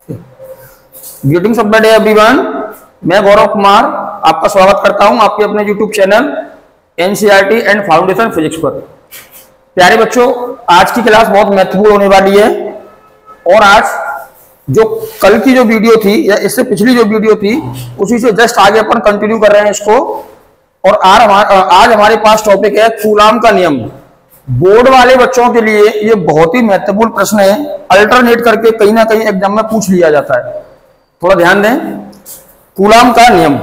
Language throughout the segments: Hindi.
Greetings of the day everyone. मैं गौरव कुमार आपका स्वागत करता हूं आपके अपने YouTube channel NCERT and foundation physics पर। प्यारे बच्चों, आज की क्लास बहुत महत्वपूर्ण होने वाली है और आज जो कल की जो वीडियो थी या इससे पिछली जो वीडियो थी उसी से जस्ट आगे अपन कंटिन्यू कर रहे हैं इसको। और आज हमारे पास टॉपिक है कूलाम का नियम। बोर्ड वाले बच्चों के लिए ये बहुत ही महत्वपूर्ण प्रश्न है, अल्टरनेट करके कहीं ना कहीं एग्जाम में पूछ लिया जाता है, थोड़ा ध्यान दें। कूलाम का नियम।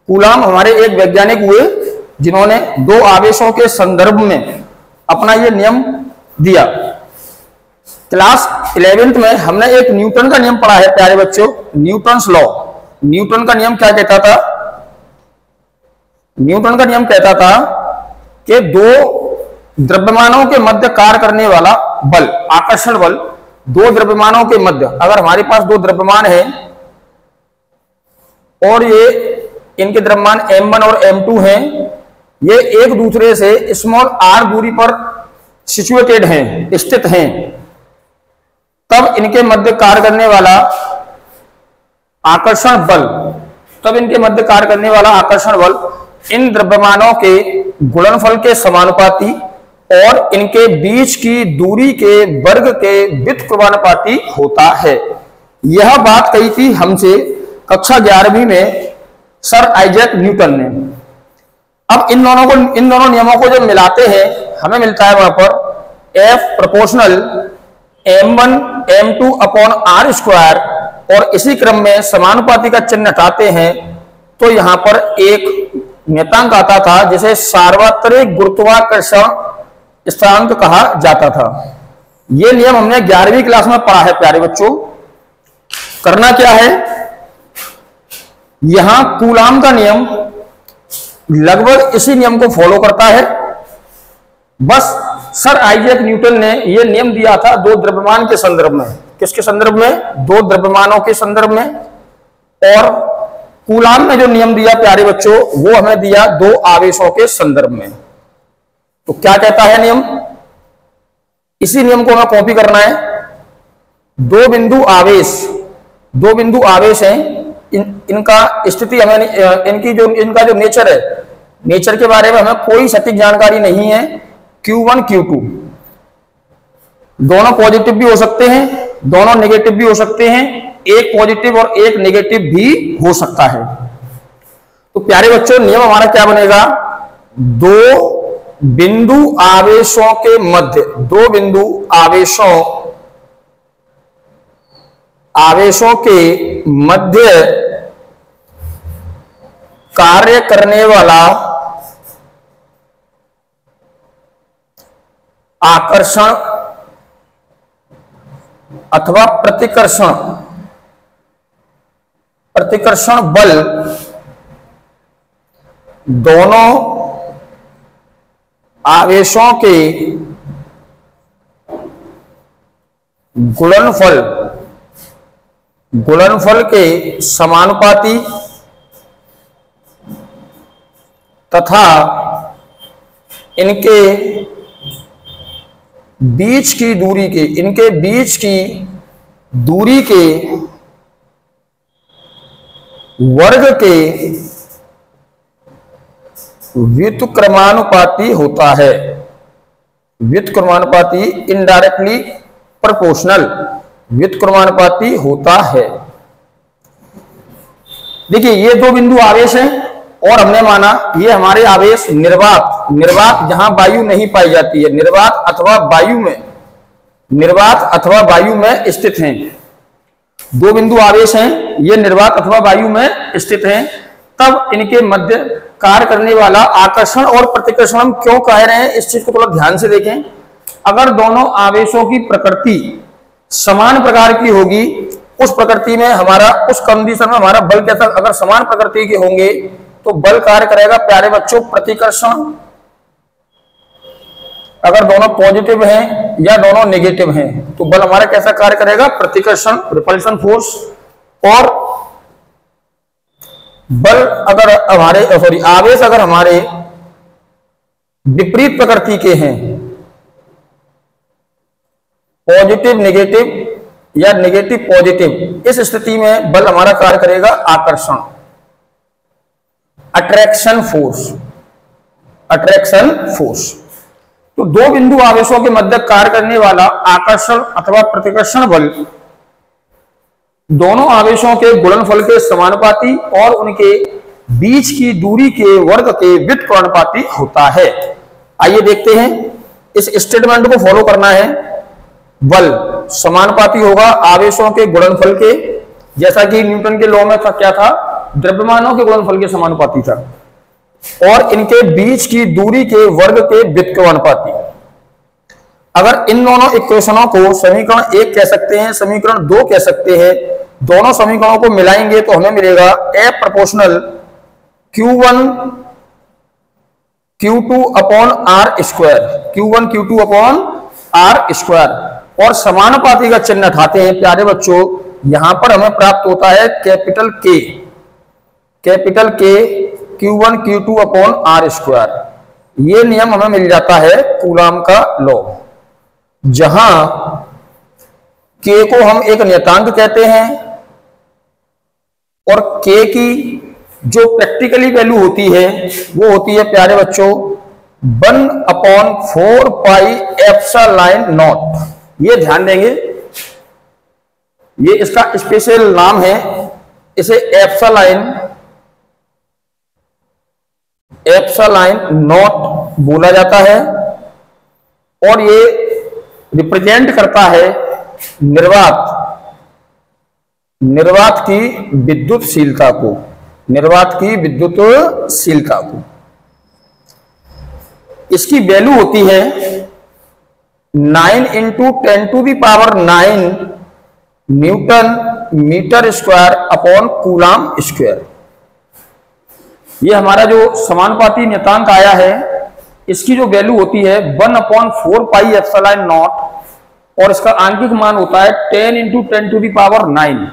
कूलाम हमारे एक वैज्ञानिक हुए जिन्होंने दो आवेशों के संदर्भ में अपना ये नियम दिया। क्लास 11th में हमने एक न्यूटन का नियम पढ़ा है प्यारे बच्चों, न्यूटन्स लॉ। न्यूटन का नियम क्या कहता था? न्यूटन का नियम कहता था कि दो द्रव्यमानों के मध्य कार्य करने वाला बल, आकर्षण बल, दो द्रव्यमानों के मध्य, अगर हमारे पास दो द्रव्यमान है और ये इनके द्रव्यमान m1 और m2 हैं, ये एक दूसरे से स्मॉल r दूरी पर सिचुएटेड हैं, स्थित हैं, तब इनके मध्य कार्य करने वाला आकर्षण बल, इन द्रव्यमानों के गुणनफल के समानुपाती और इनके बीच की दूरी के वर्ग के व्युत्क्रमानुपाती होता है। यह बात कही थी हमसे कक्षा 11वीं में सर आइजैक न्यूटन ने। अब इन दोनों नियमों को जब मिलाते हैं हमें मिलता है वहां पर F proportional m1 m2 upon r square, और इसी क्रम में समानुपाती का चिन्ह हटाते हैं तो यहां पर एक नियतांक आता था जिसे सार्वत्रिक गुरुत्वाकर्षण स्थिरांक कहा जाता था। यह नियम हमने 11वीं क्लास में पढ़ा है प्यारे बच्चों। करना क्या है, यहां कूलाम का नियम लगभग इसी नियम को फॉलो करता है। बस सर आइजैक न्यूटन ने यह नियम दिया था दो द्रव्यमान के संदर्भ में। किसके संदर्भ में? दो द्रव्यमानों के संदर्भ में। और कूलाम ने जो नियम दिया प्यारे बच्चों वो हमें दिया दो आवेशों के संदर्भ में। तो क्या कहता है नियम? इसी नियम को हमें कॉपी करना है। दो बिंदु आवेश हैं, इनका स्थिति हमें इनका जो नेचर है, नेचर के बारे में हमें कोई सटीक जानकारी नहीं है। Q1 Q2 दोनों पॉजिटिव भी हो सकते हैं, दोनों नेगेटिव भी हो सकते हैं, एक पॉजिटिव और एक नेगेटिव भी हो सकता है। तो प्यारे बच्चों नियम हमारा क्या बनेगा? दो बिंदु आवेशों के मध्य, दो बिंदु आवेशों के मध्य कार्य करने वाला आकर्षण अथवा प्रतिकर्षण बल दोनों आवेशों के गुणनफल के समानुपाती तथा इनके बीच की दूरी के वर्ग के व्युत्क्रमानुपाती होता है। व्युत्क्रमानुपाती, इनडायरेक्टली प्रोपोर्शनल व्युत्क्रमानुपाती होता है। देखिए ये दो बिंदु आवेश हैं और हमने माना ये हमारे आवेश निर्वात जहां वायु नहीं पाई जाती है, निर्वात अथवा वायु में स्थित हैं। दो बिंदु आवेश हैं, ये निर्वात अथवा वायु में स्थित हैं, तब इनके मध्य कार्य करने वाला आकर्षण और प्रतिकर्षण हम क्यों कह रहे हैं इस चीज को थोड़ा ध्यान से देखें। अगर दोनों आवेशों की प्रकृति समान प्रकार की होगी, उस प्रकृति में हमारा, उस कंडीशन में हमारा बल कैसा, अगर समान प्रकृति के होंगे तो बल कार्य करेगा प्यारे बच्चों प्रतिकर्षण। अगर दोनों पॉजिटिव हैं या दोनों नेगेटिव हैं तो बल हमारा कैसा कार्य करेगा? प्रतिकर्षण, रिपल्शन फोर्स। और बल अगर हमारे आवेश अगर हमारे विपरीत प्रकृति के हैं, पॉजिटिव नेगेटिव या नेगेटिव पॉजिटिव, इस स्थिति में बल हमारा कार्य करेगा आकर्षण, अट्रैक्शन फोर्स, अट्रैक्शन फोर्स। तो दो बिंदु आवेशों के मध्य कार्य करने वाला आकर्षण अथवा प्रतिकर्षण बल दोनों आवेशों के गुणनफल के समानुपाती और उनके बीच की दूरी के वर्ग के व्युत्क्रमानुपाती होता है। आइए देखते हैं, इस स्टेटमेंट को फॉलो करना है। बल समानुपाती होगा आवेशों के गुणनफल के, जैसा कि न्यूटन के लॉ में था, क्या था, द्रव्यमानों के गुणनफल के समानुपाती था, और इनके बीच की दूरी के वर्ग के व्युत्क्रमानुपाती। अगर इन दोनों इक्वेशनों को समीकरण 1 कह सकते हैं, समीकरण 2 कह सकते हैं, दोनों समीकरणों को मिलाएंगे तो हमें मिलेगा F proportional Q1 Q2 upon R square, Q1 Q2 upon R square. और समानुपाती का चिन्ह उठाते हैं प्यारे बच्चों, यहां पर हमें प्राप्त होता है capital K, capital K Q1 Q2 upon R square. ये नियम हमें मिल जाता है कूलाम का लॉ, जहां K को हम एक नियतांक कहते हैं और K की जो प्रैक्टिकली वैल्यू होती है वो होती है प्यारे बच्चों 1/4 पाई एप्सिलॉन नॉट। ये ध्यान देंगे, ये इसका स्पेशल नाम है, इसे एप्सिलॉन नॉट बोला जाता है, और ये रिप्रेजेंट करता है निर्वात की विद्युतशीलता को, निर्वात की विद्युतशीलता को। इसकी वैल्यू होती है 9 × 10⁹ newton metre square upon coulomb square. ये हमारा जो समानुपाती नियतांक आया है, इसकी जो वैल्यू होती है 1/4 पाई एप्सिलॉन नॉट, और इसका आंतरिक मान होता है 10 × 10⁹।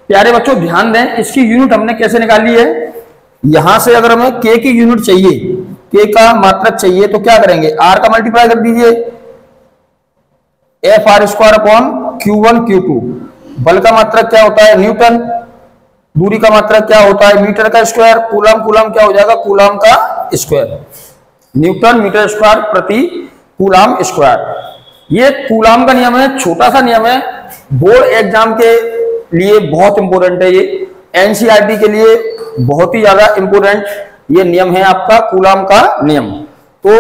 प्यारे बच्चों ध्यान दें, इसकी यूनिट हमने कैसे निकाली है। यहां से अगर हमें K की यूनिट चाहिए, K का मात्रक चाहिए, तो क्या करेंगे, R का मल्टीप्लाई कर दीजिए, FR square upon Q1 Q2। बल का मात्रक क्या होता है, न्यूटन, दूरी का मात्रक क्या होता है, मीटर का स्क्वायर, कूलाम, कूलाम क्या हो जाएगा, कूलाम का स्क्वायर, न्यूटन मीटर स्क्वायर प्रति कूलाम स्क्वायर। ये कूलाम का नियम है, छोटा सा नियम है, बोर्ड एग्जाम के लिए बहुत इंपॉर्टेंट है, ये एनसीईआरटी के लिए बहुत ही ज्यादा इंपॉर्टेंट ये नियम है आपका कूलाम का नियम। तो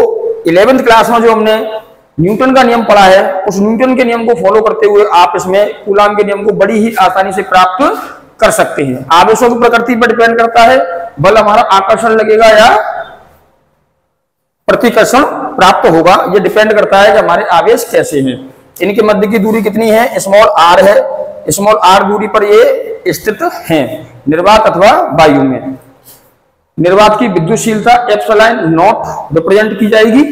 11th क्लास में जो हमने न्यूटन का नियम पढ़ा है, उस न्यूटन के नियम को फॉलो करते हुए आप इसमें कूलाम के नियम को बड़ी ही आसानी से प्राप्त कर सकते हैं। आवेशों की प्रकृति पर डिपेंड करता है, बल हमारा आकर्षण लगेगा या प्रतिकर्षण प्राप्त होगा, ये डिपेंड करता है कि हमारे आवेश कैसे हैं। इनके मध्य की दूरी कितनी है, स्मॉल r है, स्मॉल r दूरी पर ये स्थित हैं निर्वात अथवा वायु में। निर्वात की विद्युतशीलता एप्सिलॉन नॉट रिप्रेजेंट की जाएगी,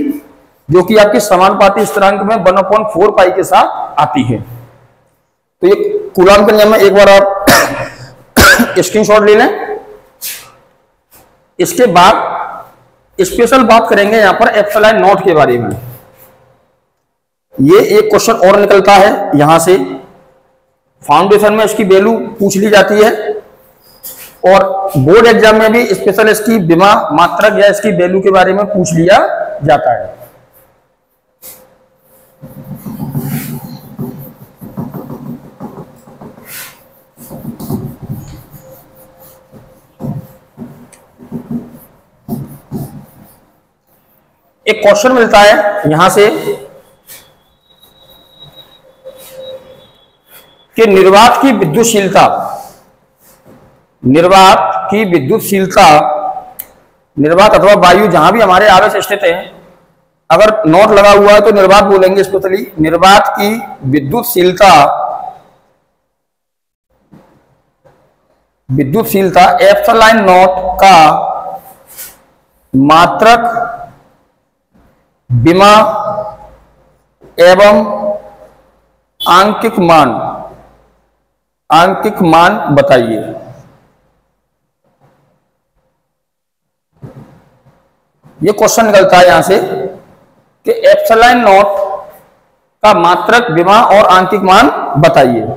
जो कि आपके समानुपाती स्थिरांक में 1/4 पाई के साथ आती है। तो ये कूलाम का नियम है, एक बार आप स्क्रीनशॉट ले लें। इसके बाद स्पेशल बात करेंगे यहां पर एप्सिलॉन नॉट के बारे में। ये एक क्वेश्चन और निकलता है, यहां से फाउंडेशन में इसकी वैल्यू पूछ ली जाती है, और बोर्ड एग्जाम में भी स्पेशल इसकी विमा मात्रक या इसकी वैल्यू के बारे में पूछ लिया जाता है। एक क्वेश्चन मिलता है यहां से कि निर्वात की विद्युतशीलता, निर्वात अथवा वायु जहां भी हमारे आवेश स्थित है, अगर नॉट लगा हुआ है तो निर्वात बोलेंगे स्पेशली। निर्वात की विद्युतशीलता एप्सिलॉन नॉट का मात्रक, विमा एवं आंकिक मान बताइए। ये क्वेश्चन निकलता है यहां से कि एप्सिलॉन नॉट का मात्रक, विमा और आंतरिक मान बताइए।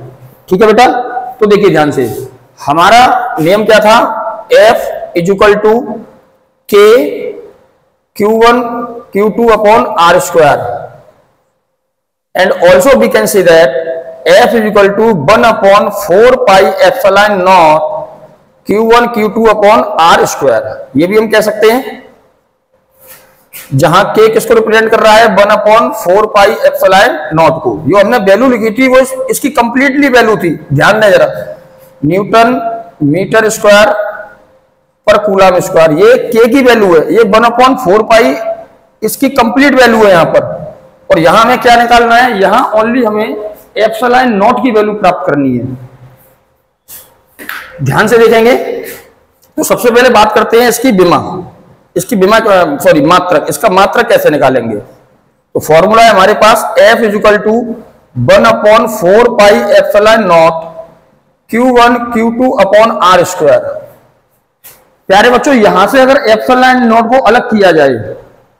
ठीक है बेटा, तो देखिए ध्यान से, हमारा नियम क्या था, F equal to K Q1 Q2 upon R square, and also we can see that F is equal to 1 upon 4 pi epsilon not Q1 Q2 upon R square. ये भी हम कह सकते हैं, जहां K किसको रिप्रेजेंट कर रहा है, 1 अपॉन 4 पाई एप्सिलॉन नॉट को। जो हमने वैल्यू लिखी थी वो इसकी कंप्लीटली वैल्यू थी, ध्यान दें जरा, न्यूटन मीटर स्क्वायर पर कूलम स्क्वायर, ये K की वैल्यू है, ये 1 अपॉन 4 पाई इसकी कंप्लीट वैल्यू है यहां पर। और यहां हमें क्या निकालना है, यहां ओनली हमें एप्सिलॉन नॉट की वैल्यू प्राप्त करनी है। ध्यान से देखेंगे तो सबसे पहले बात करते हैं इसकी विमा, मात्रक। इसका मात्रक कैसे निकालेंगे, तो फॉर्मूला है हमारे पास F is equal to 1 upon 4 pi epsilon not Q1 Q2 upon R square. प्यारे बच्चों, यहां से अगर एप्सिलॉन नॉट को अलग किया जाए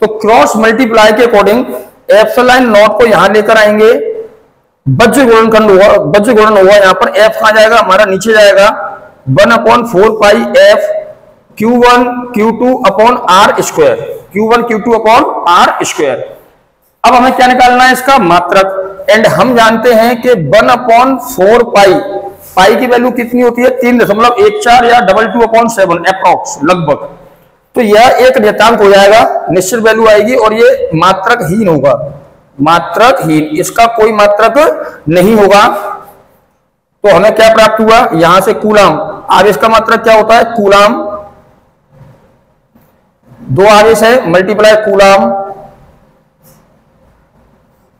तो क्रॉस मल्टीप्लाई के अकॉर्डिंग एप्सिलॉन नॉट को यहां लेकर आएंगे, वज्र गुणनखंड होगा, वज्र गुणन होगा, यहां पर F कहां जाएगा, हमारा नीचे जाएगा 1 अपॉन 4 पाई F Q1 Q2 upon R square, Q1 Q2 upon R square. अब हमें क्या निकालना है, इसका मात्रक, एंड हम जानते हैं कि 1 अपॉन 4 पाई की वैल्यू कितनी होती है, 3.14 या 2.2/7 अप्रॉक्स लगभग। तो यह एक नियतांक हो जाएगा, निश्चित वैल्यू आएगी और ये मात्रकहीन होगा, मात्रकहीन, इसका कोई मात्रक नहीं होगा। तो हमें क्या प्राप्त हुआ, यहां से कूलम, आवेश का मात्रक क्या होता है, कूलम, 2 आवेश है मल्टीप्लाई कूलम,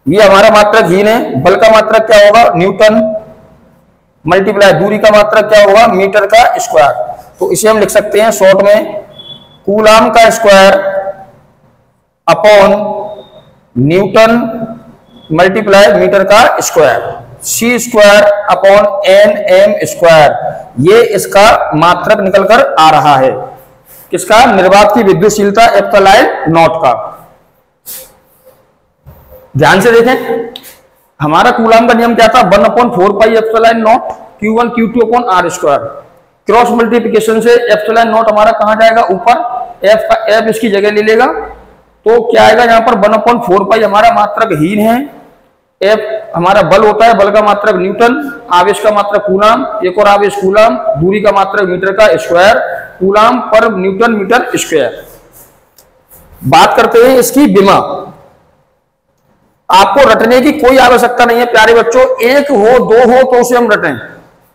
ये हमारा मात्रकहीन है। बल का मात्रक क्या होगा, न्यूटन, मल्टीप्लाई दूरी का मात्रक क्या होगा, मीटर का स्क्वायर। तो इसे हम लिख सकते हैं शॉर्ट में, कूलम का square upon newton multiply metre का square, C square upon NM square. ये इसका मात्रक निकलकर आ रहा है, किसका, निर्वात की विद्युतशीलता एप्सिलॉन नॉट का। ध्यान से देखें, हमारा कूलम का नियम क्या था, 1 upon 4 pi epsilon not Q1 Q2 upon R square. Cross multiplication से एप्सिलॉन नॉट हमारा कहां जाएगा, ऊपर, F इसकी जगह ले लेगा, तो क्या आएगा यहाँ पर 1 अपॉन 4 पाई हमारा मात्रकहीन है। F हमारा बल होता है, बल का मात्रक न्यूटन, आवेश का मात्रक कूलम, एक और आवेश कूलम, दूरी का मात्रक मीटर का स्क्वायर, कूलम पर न्यूटन मीटर स्क्वायर। बात करते हैं इसकी विमा। आपको रटने की कोई आवश्यकता नहीं है प्यारे बच्चों, एक हो दो हो तो उसे हम रटें,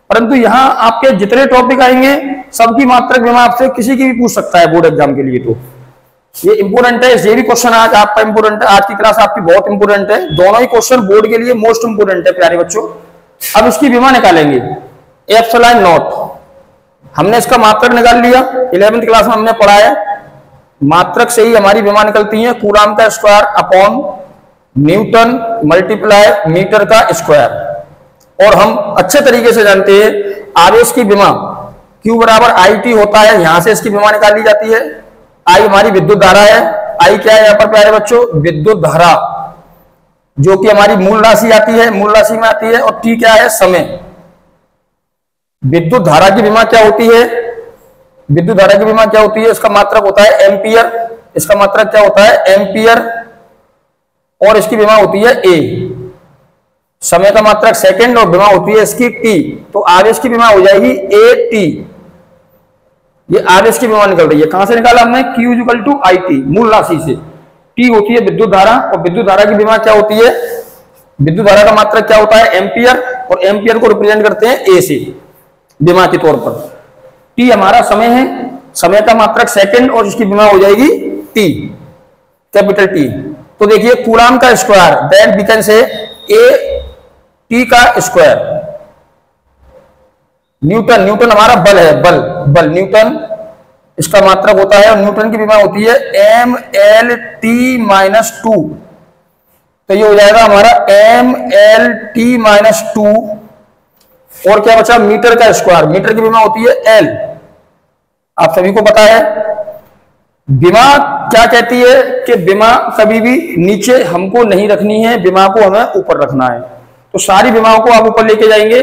परंतु यहां आपके जितने टॉपिक आएंगे सबकी मात्रक विमा आपसे किसी की भी पूछ सकता है बोर्ड एग्जाम के लिए। तो ये इंपोर्टेंट है, ये भी क्वेश्चन आज आपका इंपोर्टेंट है, आज की क्लास आपकी बहुत इंपोर्टेंट है, दोनों ही क्वेश्चन बोर्ड के लिए मोस्ट इंपोर्टेंट है प्यारे बच्चों। अब इसकी विमा निकालेंगे, एप्सिलॉन नॉट, हमने इसका मात्रक निकाल लिया, 11वीं क्लास में हमने पढ़ा है, मात्रक से ही हमारी विमा निकलती है, कूलम का square upon newton multiply metre का स्क्वायर। और हम अच्छे तरीके से जानते हैं आवेश की विमा Q बराबर IT होता है, यहां से इसकी विमा निकाली जाती है। I हमारी विद्युत धारा है, I क्या है यहाँ पर प्यारे बच्चों, विद्युत धारा, जो कि हमारी मूल राशि आती है, मूल राशि में आती है, और T क्या है, समय। विद्युत धारा की विमा क्या होती है, विद्युत धारा की विमा क्या होती है, इसका मात्रक होता है एम्पियर, इसका मात्रक क्या होता है, एम्पियर, और इसकी विमा होती है A। समय का मात्रक सेकंड और विमा होती है इसकी T, तो आवेश की विमा हो जाएगी AT। ये आवेश की विमा निकल रही है, कहां से निकाला हमने, Q इक्वल टू IT, मूल राशि से। T होती है विद्युत धारा, और विद्युत धारा की विमा क्या होती है, विद्युत धारा का मात्रक क्या होता है, एम्पियर, और एम्पियर को रिप्रेजेंट करते हैं A से विमा के तौर पर। T हमारा समय है, समय का मात्रक सेकंड, और इसकी विमा हो जाएगी T, कैपिटल T। तो देखिए कूलम का square, that we can say AT का स्क्वायर, न्यूटन, न्यूटन हमारा बल है, बल न्यूटन, इसका मात्रक होता है, और न्यूटन की विमा होती है MLT-2। तो ये हो जाएगा हमारा MLT-2, और क्या बचा, मीटर का स्क्वायर, मीटर की विमा होती है L, आप सभी को पता है, विमा क्या कहती है कि विमा कभी भी नीचे हमको नहीं रखनी है, विमा को हमें ऊपर रखना है। तो सारी विमाओं को आप ऊपर लेके जाएंगे।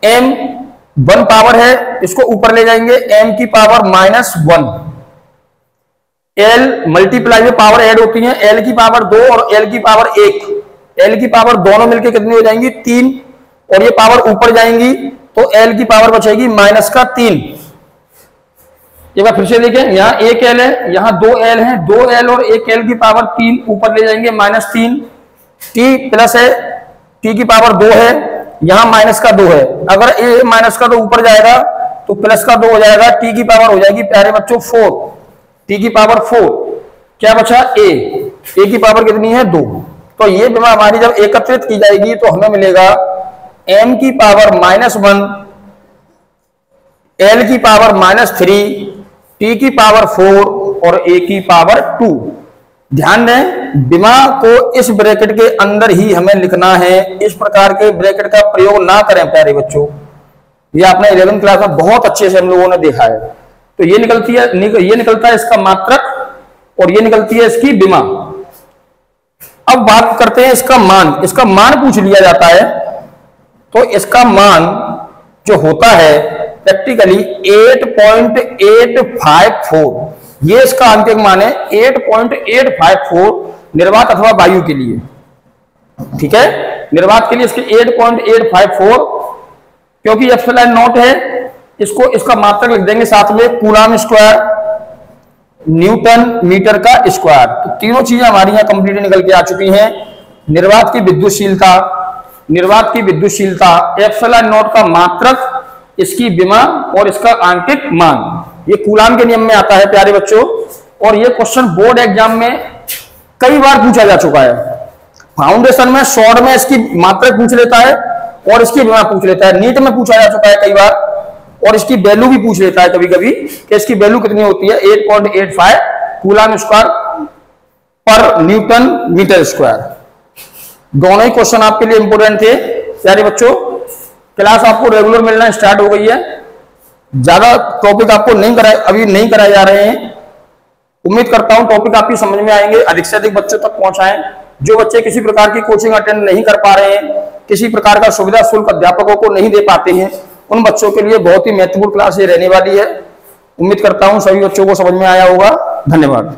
m1 पावर है, इसको ऊपर ले जाएंगे m की पावर -1। l मल्टीप्लाई में पावर ऐड होती है, l की पावर 2 और l की पावर 1। l की पावर दोनों मिलकर कितनी हो जाएंगी? 3, और ये पावर ऊपर जाएंगी तो l की पावर बचेगी -3। एक बार फिर से देखें, यहाँ 1 l है, यहाँ 2 l है, 2 l और 1 l की पावर 3 ऊपर ले जाएंगे -3। t प्लस है, t की पावर 2 है, यहाँ -2 है। अगर a -2 ऊपर जाएगा तो +2 हो जाएगा, t की पावर हो जाएगी प्यारे बच्चों 4, t की पावर 4। क्या बचा? a की पावर कितनी है? 2। तो ये विमा हमारी जब एकत्रित की जाएगी तो हमें मिलेगा m की पावर -1, l की पावर -3, t की पावर 4 और a की पावर 2। ध्यान दें, विमा को इस ब्रैकेट के अंदर ही हमें लिखना है, इस प्रकार के ब्रैकेट का प्रयोग ना करें प्यारे बच्चों। ये आपने 11वीं क्लास में बहुत अच्छे से हम लोगों ने देखा है। तो ये निकलता है इसका मात्रक और ये निकलती है इसकी विमा। अब बात करते हैं इसका मान। इसका मान पूछ लिया जाता है तो इसका मान जो होता है प्रैक्टिकली 8.854, ये इसका अंतिम मान है 8.854 निर्वात अथवा वायु के लिए। ठीक है, निर्वात के लिए इसके 8.854, क्योंकि एप्सिलॉन नॉट है, इसको इसका मात्रक लिख देंगे साथ में कूलम स्क्वायर, न्यूटन मीटर का स्क्वायर। तो तीनों चीजें हमारी यहां कंप्लीट निकल के आ चुकी हैं। निर्वात की विद्युतशीलता, एप्सिलॉन नॉट का मात्रक, इसकी विमा और इसका आंतरिक मान, ये कूलम के नियम में आता है प्यारे बच्चों। और ये क्वेश्चन बोर्ड एग्जाम में कई बार पूछा जा चुका है। फाउंडेशन में शॉर्ट में इसकी मात्रक पूछ लेता है और इसकी विमा पूछ लेता है, नीट में पूछा जा चुका है कई बार, और इसकी वैल्यू भी पूछ लेता है कभी कभी कि इसकी वैल्यू कितनी होती है, 8.85 कूलम स्क्वायर पर न्यूटन मीटर स्क्वायर। दोनों ही क्वेश्चन आपके लिए इंपोर्टेंट थे प्यारे बच्चों। क्लास आपको रेगुलर मिलना स्टार्ट हो गई है, ज्यादा टॉपिक आपको अभी नहीं कराए जा रहे हैं। उम्मीद करता हूं टॉपिक आपकी समझ में आएंगे, अधिक से अधिक बच्चों तक पहुंचाएं। जो बच्चे किसी प्रकार की कोचिंग अटेंड नहीं कर पा रहे हैं, किसी प्रकार का सुविधा शुल्क अध्यापकों को नहीं दे पाते हैं, उन बच्चों के लिए बहुत ही महत्वपूर्ण क्लास ये रहने वाली है। उम्मीद करता हूं सभी बच्चों को समझ में आया होगा। धन्यवाद।